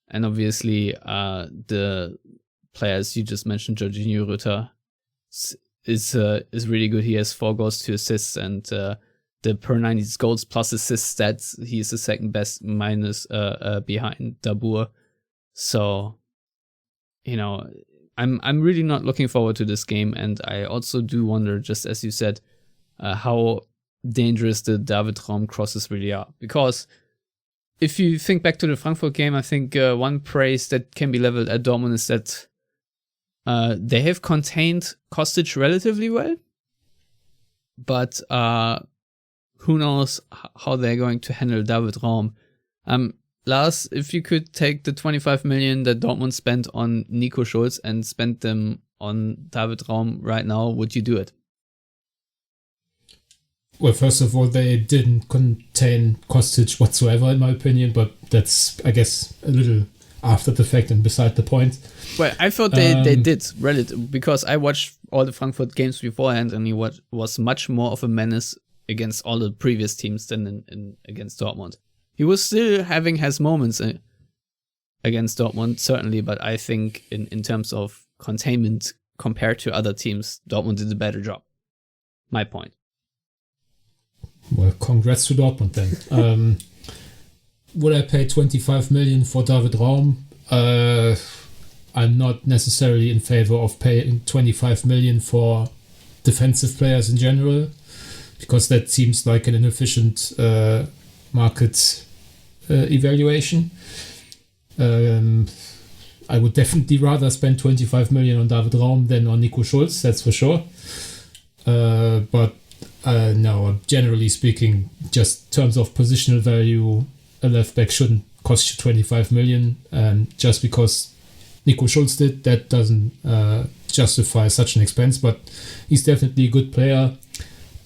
And obviously, the players you just mentioned, Jorginho Rütter, is really good. He has 4 goals, 2 assists, and the per 90 goals plus assists stats, he is the second best, minus behind Dabur. So, you know, I'm really not looking forward to this game, and I also do wonder, just as you said, how dangerous the David Raum crosses really are. Because if you think back to the Frankfurt game, I think one praise that can be leveled at Dortmund is that they have contained Kostic relatively well, but who knows how they're going to handle David Raum. Lars, if you could take the 25 million that Dortmund spent on Nico Schulz and spend them on David Raum right now, would you do it? Well, first of all, they didn't contain Kostic whatsoever, in my opinion, but that's, I guess, a little after the fact and beside the point. Well, I thought they did, because I watched all the Frankfurt games beforehand, and he was much more of a menace against all the previous teams than against Dortmund. He was still having his moments against Dortmund, certainly, but I think in terms of containment compared to other teams, Dortmund did a better job. My point. Well, congrats to Dortmund then. Would I pay 25 million for David Raum? I'm not necessarily in favor of paying 25 million for defensive players in general, because that seems like an inefficient market evaluation. I would definitely rather spend 25 million on David Raum than on Nico Schulz, that's for sure. But no, generally speaking, just in terms of positional value, a left back shouldn't cost you 25 million. And just because Nico Schulz did, that doesn't justify such an expense. But he's definitely a good player.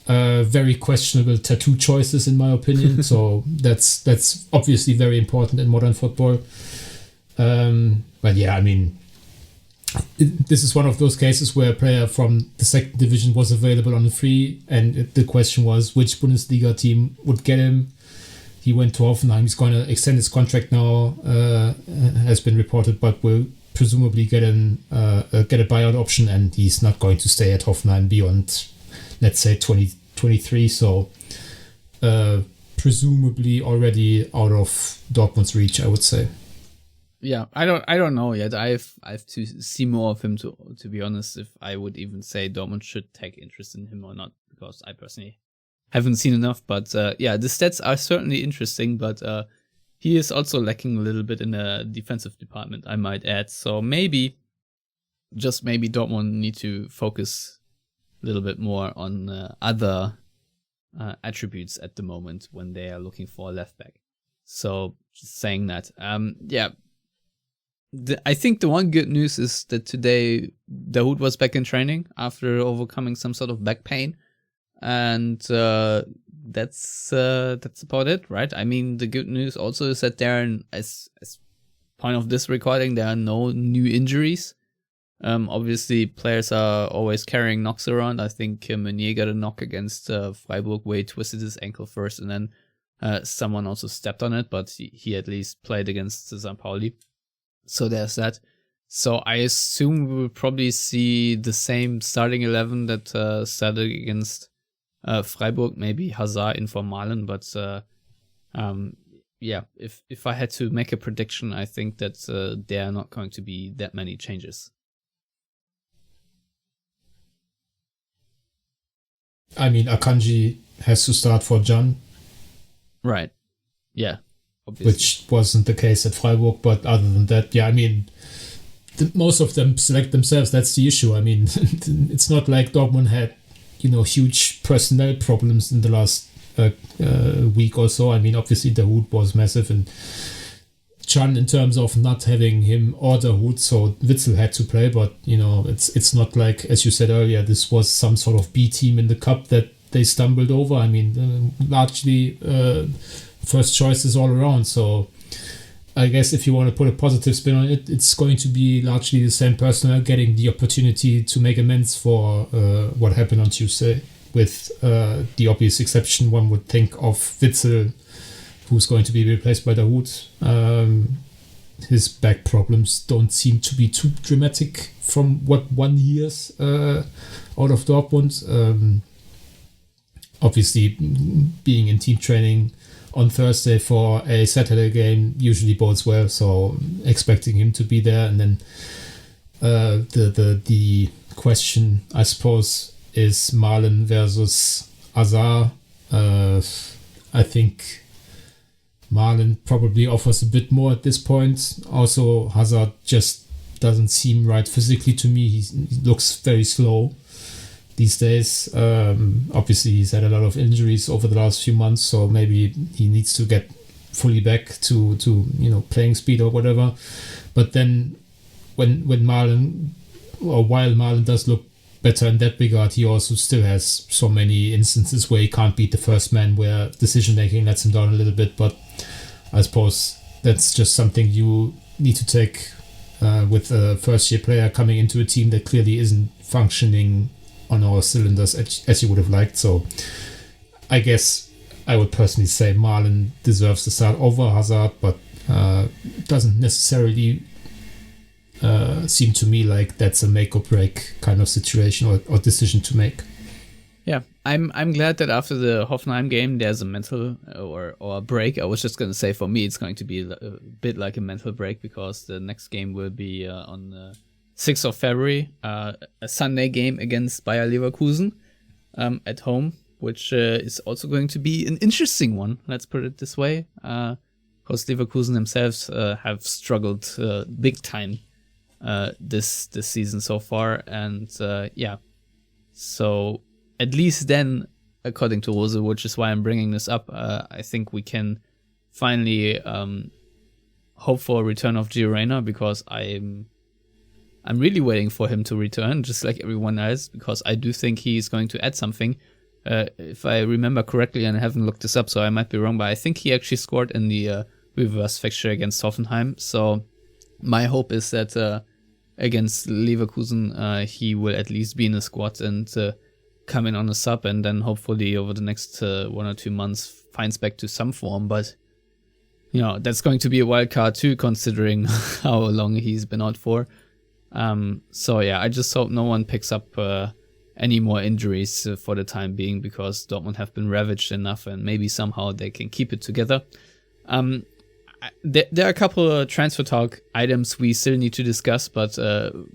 Very questionable tattoo choices, in my opinion. So that's obviously very important in modern football. But yeah, I mean, this is one of those cases where a player from the second division was available on a free, and the question was which Bundesliga team would get him. He went to Hoffenheim. He's going to extend his contract now, has been reported, but will presumably get a buyout option, and he's not going to stay at Hoffenheim beyond, let's say, 2023. So presumably already out of Dortmund's reach, I would say. Yeah, I don't know yet. I have to see more of him to be honest, if I would even say Dortmund should take interest in him or not, because I personally haven't seen enough. But yeah, the stats are certainly interesting, but he is also lacking a little bit in the defensive department, I might add. So maybe just maybe Dortmund need to focus a little bit more on other attributes at the moment when they are looking for a left back. So just saying that, I think the one good news is that today Dahoud was back in training after overcoming some sort of back pain, and that's about it, right? I mean, the good news also is that there are, as point of this recording, there are no new injuries. Obviously, players are always carrying knocks around. I think Meunier got a knock against Freiburg where he twisted his ankle first, and then someone also stepped on it, but he at least played against Pauli. So there's that. So I assume we will probably see the same starting 11 that started against Freiburg, maybe Hazard in for Malen, but if I had to make a prediction, I think that there are not going to be that many changes. I mean, Akanji has to start for Can. Right. Yeah. Obviously. Which wasn't the case at Freiburg, but other than that, I mean, most of them select themselves. That's the issue. I mean, it's not like Dortmund had, huge personnel problems in the last week or so. I mean, obviously Dahoud was massive, and Can in terms of not having him or Dahoud, so Witsel had to play, but it's not like, as you said earlier, this was some sort of B team in the cup that they stumbled over. I mean, largely first choices all around. So I guess if you want to put a positive spin on it, it's going to be largely the same personnel getting the opportunity to make amends for what happened on Tuesday, with the obvious exception, one would think, of Witsel, who's going to be replaced by Dahoud. His back problems don't seem to be too dramatic from what one hears out of Dortmund. Obviously, being in team training on Thursday for a Saturday game usually bodes well, so expecting him to be there. And then the question, I suppose, is Malen versus Hazard. I think Malen probably offers a bit more at this point. Also, Hazard just doesn't seem right physically to me. He looks very slow these days. Obviously, he's had a lot of injuries over the last few months, so maybe he needs to get fully back to playing speed or whatever. But then when Malen, or while Malen does look better in that regard, he also still has so many instances where he can't beat the first man, where decision making lets him down a little bit. But I suppose that's just something you need to take with a first year player coming into a team that clearly isn't functioning on all cylinders as you would have liked. So I guess I would personally say Malen deserves to start over Hazard, but doesn't necessarily seem to me like that's a make or break kind of situation or decision to make. Yeah, I'm glad that after the Hoffenheim game there's a mental or a break. I was just going to say, for me it's going to be a bit like a mental break, because the next game will be on 6th of February, a Sunday game against Bayer Leverkusen at home, which is also going to be an interesting one, let's put it this way, because Leverkusen themselves have struggled big time this season so far, and so at least then, according to Rose, which is why I'm bringing this up, I think we can finally hope for a return of Gio Reyna, because I'm really waiting for him to return, just like everyone else, because I do think he's going to add something. If I remember correctly, and I haven't looked this up, so I might be wrong, but I think he actually scored in the reverse fixture against Hoffenheim. So my hope is that against Leverkusen, he will at least be in the squad and come in on a sub, and then hopefully over the next 1 or 2 months finds back to some form. But that's going to be a wild card too, considering how long he's been out for. So yeah, I just hope no one picks up any more injuries for the time being, because Dortmund have been ravaged enough, and maybe somehow they can keep it together. There are a couple of transfer talk items we still need to discuss, but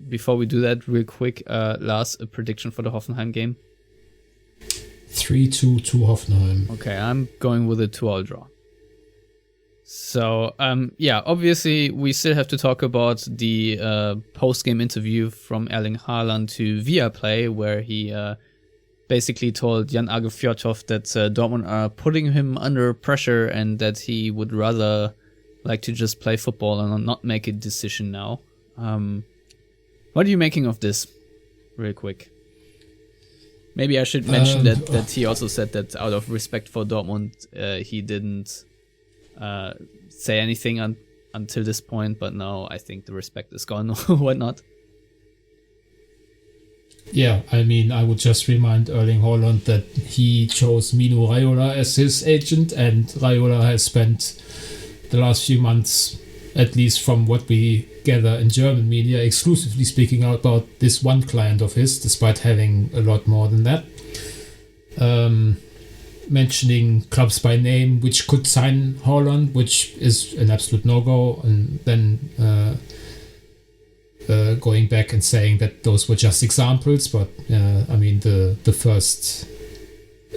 before we do that, real quick, Lars, a prediction for the Hoffenheim game? 3-2 to Hoffenheim. Okay, I'm going with a 2-2 draw. So, obviously we still have to talk about the post-game interview from Erling Haaland to Viaplay, where he basically told Jan-Age Fjørtoft that Dortmund are putting him under pressure and that he would rather like to just play football and not make a decision now. What are you making of this, real quick? Maybe I should mention that he also said that out of respect for Dortmund, he didn't say anything until this point, but now I think the respect is gone or whatnot. Yeah, I mean, I would just remind Erling Haaland that he chose Mino Raiola as his agent, and Raiola has spent the last few months, at least from what we gather in German media, exclusively speaking out about this one client of his, despite having a lot more than that. Mentioning clubs by name which could sign Haaland, which is an absolute no-go, and then going back and saying that those were just examples, but I mean the first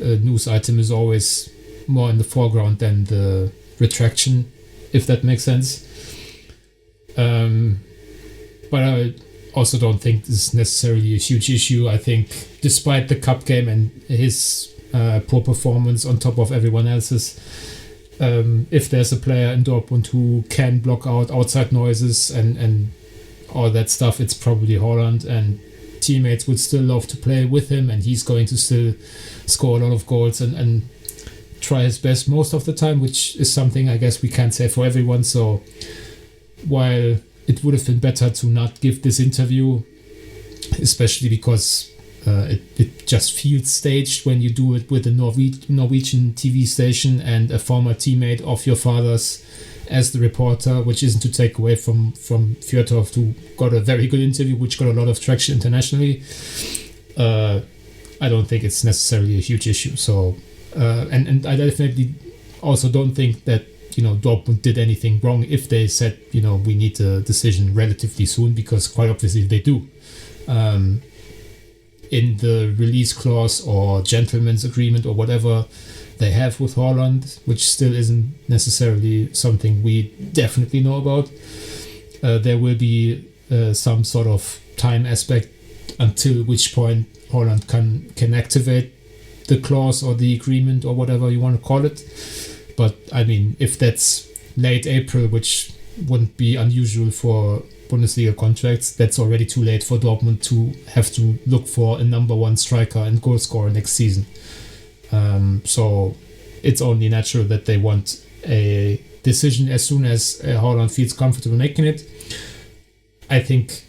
news item is always more in the foreground than the retraction, if that makes sense. But I also don't think this is necessarily a huge issue. I think despite the cup game and his poor performance on top of everyone else's, if there's a player in Dortmund who can block out outside noises and all that stuff, it's probably Haaland, and teammates would still love to play with him, and he's going to still score a lot of goals and try his best most of the time, which is something I guess we can't say for everyone. So while it would have been better to not give this interview, especially because it just feels staged when you do it with a Norwegian TV station and a former teammate of your father's as the reporter, which isn't to take away from Fjørtoft, who got a very good interview, which got a lot of traction internationally. I don't think it's necessarily a huge issue. So, and I definitely also don't think that, Dortmund did anything wrong if they said, we need a decision relatively soon, because quite obviously they do. In the release clause or gentleman's agreement or whatever they have with Haaland, which still isn't necessarily something we definitely know about, there will be some sort of time aspect until which point Haaland can activate the clause or the agreement or whatever you want to call it. But I mean, if that's late April, which wouldn't be unusual for Bundesliga contracts, that's already too late for Dortmund to have to look for a number one striker and goal scorer next season. So it's only natural that they want a decision as soon as Haaland feels comfortable making it. I think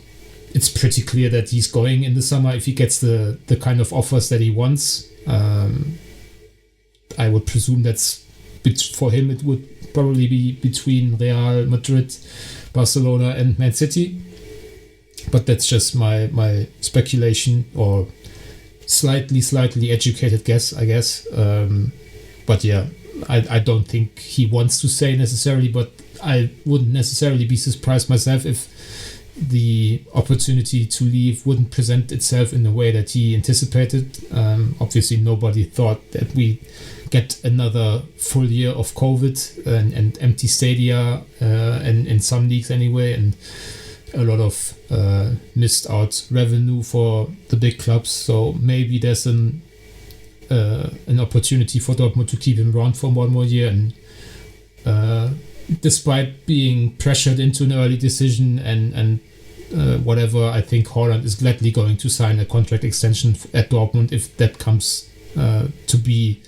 it's pretty clear that he's going in the summer if he gets the kind of offers that he wants. I would presume that's for him, it would probably be between Real Madrid, Barcelona and Man City. But that's just my speculation or slightly educated guess, I guess. But yeah, I don't think he wants to say necessarily, but I wouldn't necessarily be surprised myself if the opportunity to leave wouldn't present itself in the way that he anticipated. Obviously, nobody thought that we get another full year of COVID and empty stadia, and in some leagues anyway, and a lot of missed out revenue for the big clubs. So maybe there's an opportunity for Dortmund to keep him around for one more year. And despite being pressured into an early decision and whatever, I think Haaland is gladly going to sign a contract extension at Dortmund if that comes to be.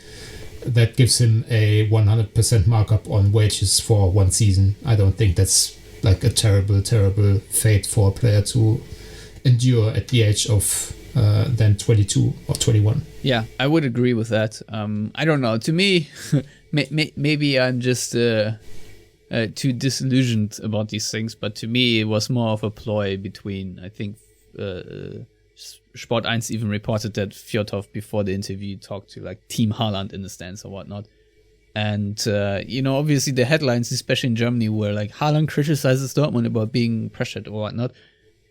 That gives him a 100% markup on wages for one season. I don't think that's like a terrible fate for a player to endure at the age of then 22 or 21. Yeah, I would agree with that. I don't know. To me, maybe I'm just too disillusioned about these things, but to me it was more of a ploy between, I think, Sport 1 even reported that Fjørtoft before the interview talked to like Team Haaland in the stands or whatnot. And, obviously the headlines, especially in Germany, were like Haaland criticizes Dortmund about being pressured or whatnot.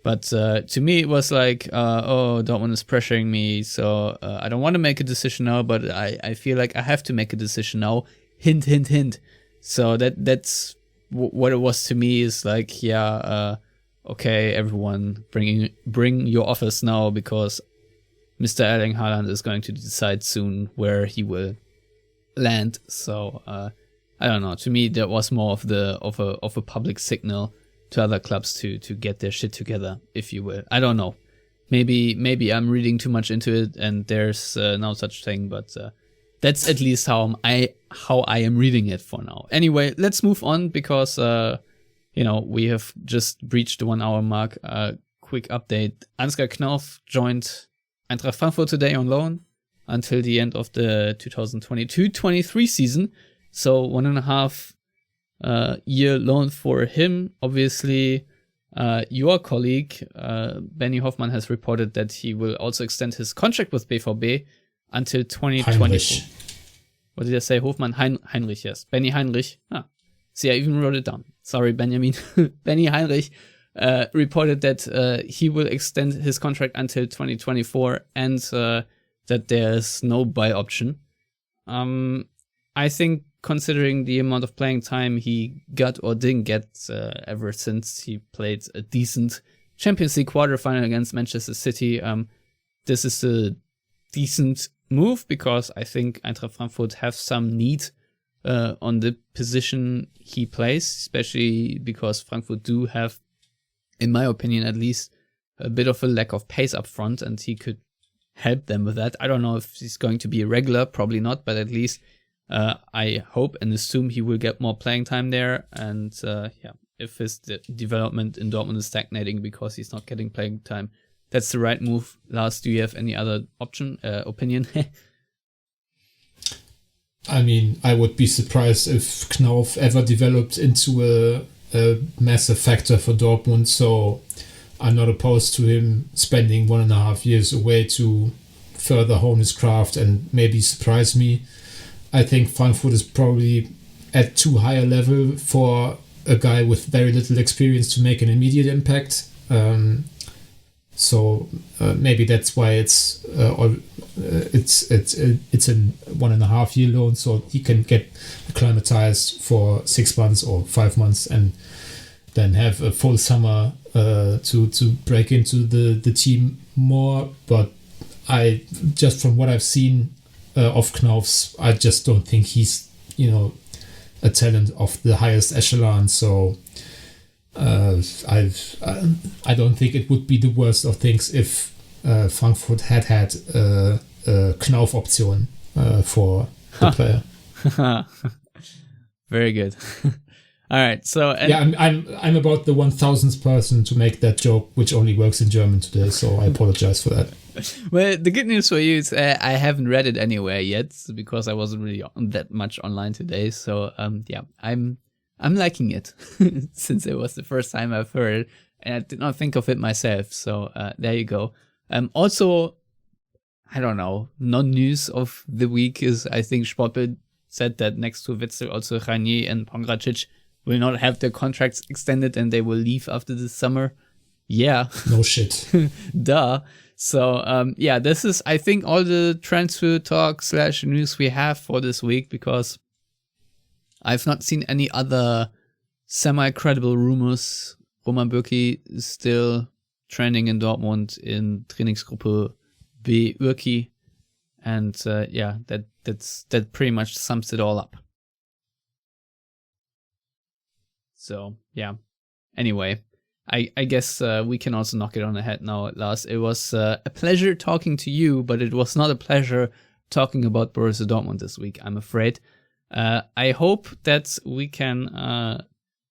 But to me, it was like, Dortmund is pressuring me, so I don't want to make a decision now, but I feel like I have to make a decision now. Hint, hint, hint. So that's what it was to me, is like, okay, everyone bring your offers now, because Mr. Erling Haaland is going to decide soon where he will land. So I don't know. To me, that was more of a public signal to other clubs to get their shit together, if you will. I don't know. Maybe I'm reading too much into it, and there's no such thing. But that's at least how I am reading it for now. Anyway, let's move on, because we have just breached the 1 hour mark. Quick update: Ansgar Knauf joined Eintracht Frankfurt today on loan until the end of the 2022-23 season. So 1.5 year loan for him. Obviously, your colleague, Benny Hoffmann, has reported that he will also extend his contract with BVB until 2024. What did I say? Hofmann? Heinrich, yes. Benny Heinrich. See, I even wrote it down. Sorry, Benjamin. Benny Heinrich reported that he will extend his contract until 2024, and that there's no buy option. I think, considering the amount of playing time he got or didn't get ever since he played a decent Champions League quarterfinal against Manchester City, this is a decent move, because I think Eintracht Frankfurt have some need on the position he plays, especially because Frankfurt do have, in my opinion at least, a bit of a lack of pace up front, and he could help them with that. I don't know if he's going to be a regular, probably not, but at least I hope and assume he will get more playing time there. And if his development in Dortmund is stagnating because he's not getting playing time, that's the right move. Lars, do you have any other opinion? I mean, I would be surprised if Knauf ever developed into a massive factor for Dortmund. So I'm not opposed to him spending 1.5 years away to further hone his craft and maybe surprise me. I think Frankfurt is probably at too high a level for a guy with very little experience to make an immediate impact. So maybe that's why it's a 1.5 year loan, so he can get acclimatized for 6 months or 5 months, and then have a full summer to break into the team more. But I just, from what I've seen of Knauf's, I just don't think he's a talent of the highest echelon. So I don't think it would be the worst of things if Frankfurt had a Knauf option for the player. Very good. All right, so I'm about the 1000th person to make that joke, which only works in German today, so I apologize for that. Well, the good news for you is I haven't read it anywhere yet, because I wasn't really that much online today. So I'm liking it since it was the first time I've heard it, and I did not think of it myself. So there you go. Also, I don't know, non-news of the week is, I think Sportbild said that next to Witzel, also Ranier and Pongracic will not have their contracts extended, and they will leave after the summer. Yeah. No shit. Duh. So, this is, I think, all the transfer talk / news we have for this week, because I've not seen any other semi-credible rumors. Roman Bürki is still training in Dortmund in Trainingsgruppe B Urki. And that pretty much sums it all up. So, yeah. Anyway, I guess we can also knock it on the head now, Lars. It was a pleasure talking to you, but it was not a pleasure talking about Borussia Dortmund this week, I'm afraid. I hope that we can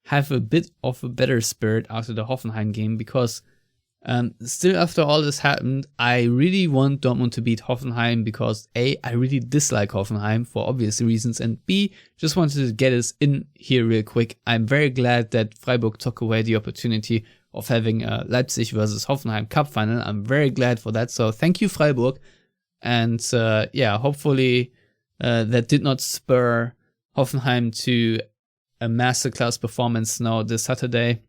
have a bit of a better spirit after the Hoffenheim game, because still after all this happened, I really want Dortmund to beat Hoffenheim, because A, I really dislike Hoffenheim for obvious reasons, and B, just wanted to get us in here real quick. I'm very glad that Freiburg took away the opportunity of having a Leipzig versus Hoffenheim Cup final. I'm very glad for that, so thank you, Freiburg. And hopefully that did not spur Hoffenheim to a masterclass performance now this Saturday.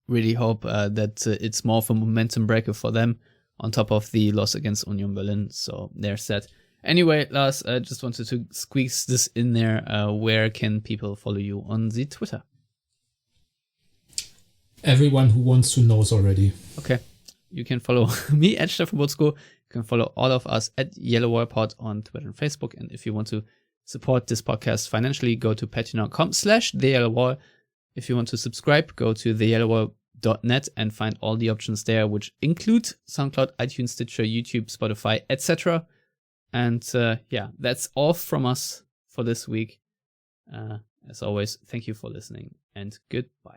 Really hope that it's more of a momentum breaker for them, on top of the loss against Union Berlin. So there's that. Anyway, Lars, I just wanted to squeeze this in there. Where can people follow you on the Twitter? Everyone who wants to knows already. Okay. You can follow me at Stefan Butzko. You can follow all of us at Yellowwallpod on Twitter and Facebook. And if you want to support this podcast financially, go to patreon.com/theyellowwall. If you want to subscribe, go to theyellowwall.net and find all the options there, which include SoundCloud, iTunes, Stitcher, YouTube, Spotify, etc. And that's all from us for this week. As always, thank you for listening and goodbye.